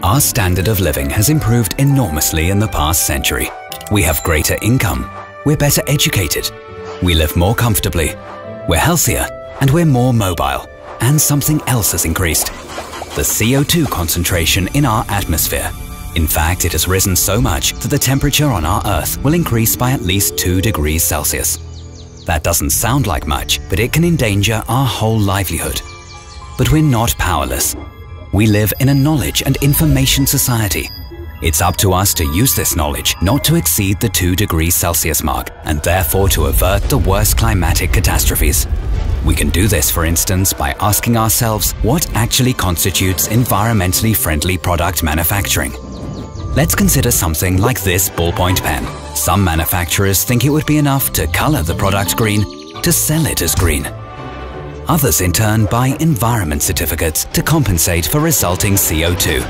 Our standard of living has improved enormously in the past century. We have greater income, we're better educated, we live more comfortably, we're healthier, and we're more mobile. And something else has increased: the CO2 concentration in our atmosphere. In fact, it has risen so much that the temperature on our Earth will increase by at least 2 degrees Celsius. That doesn't sound like much, but it can endanger our whole livelihood. But we're not powerless. We live in a knowledge and information society. It's up to us to use this knowledge not to exceed the 2 degrees Celsius mark, and therefore to avert the worst climatic catastrophes. We can do this, for instance, by asking ourselves what actually constitutes environmentally friendly product manufacturing. Let's consider something like this ballpoint pen. Some manufacturers think it would be enough to color the product green to sell it as green. Others in turn buy environment certificates to compensate for resulting CO2.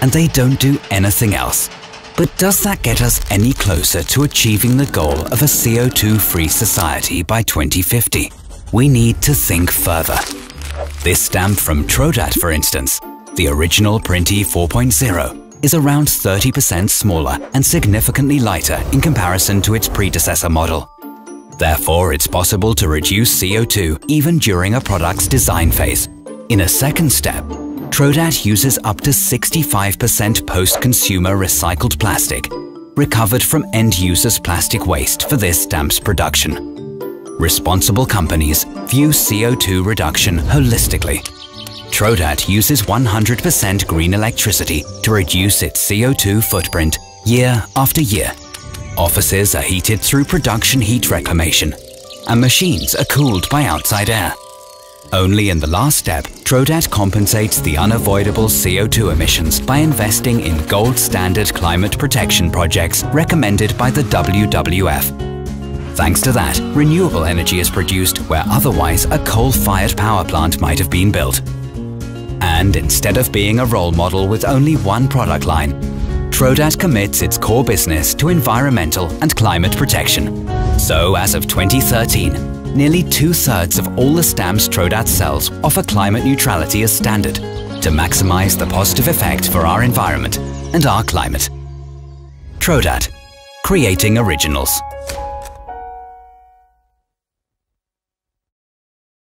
And they don't do anything else. But does that get us any closer to achieving the goal of a CO2-free society by 2050? We need to think further. This stamp from Trodat, for instance, the original Printi 4.0, is around 30% smaller and significantly lighter in comparison to its predecessor model. Therefore, it's possible to reduce CO2 even during a product's design phase. In a second step, Trodat uses up to 65% post-consumer recycled plastic, recovered from end users' plastic waste for this stamp's production. Responsible companies view CO2 reduction holistically. Trodat uses 100% green electricity to reduce its CO2 footprint year after year. Offices are heated through production heat reclamation, and machines are cooled by outside air. Only in the last step, Trodat compensates the unavoidable CO2 emissions by investing in gold standard climate protection projects recommended by the WWF. Thanks to that, renewable energy is produced where otherwise a coal-fired power plant might have been built. And instead of being a role model with only one product line, Trodat commits its core business to environmental and climate protection. So as of 2013, nearly 2/3 of all the stamps Trodat sells offer climate neutrality as standard, to maximize the positive effect for our environment and our climate. Trodat, creating originals.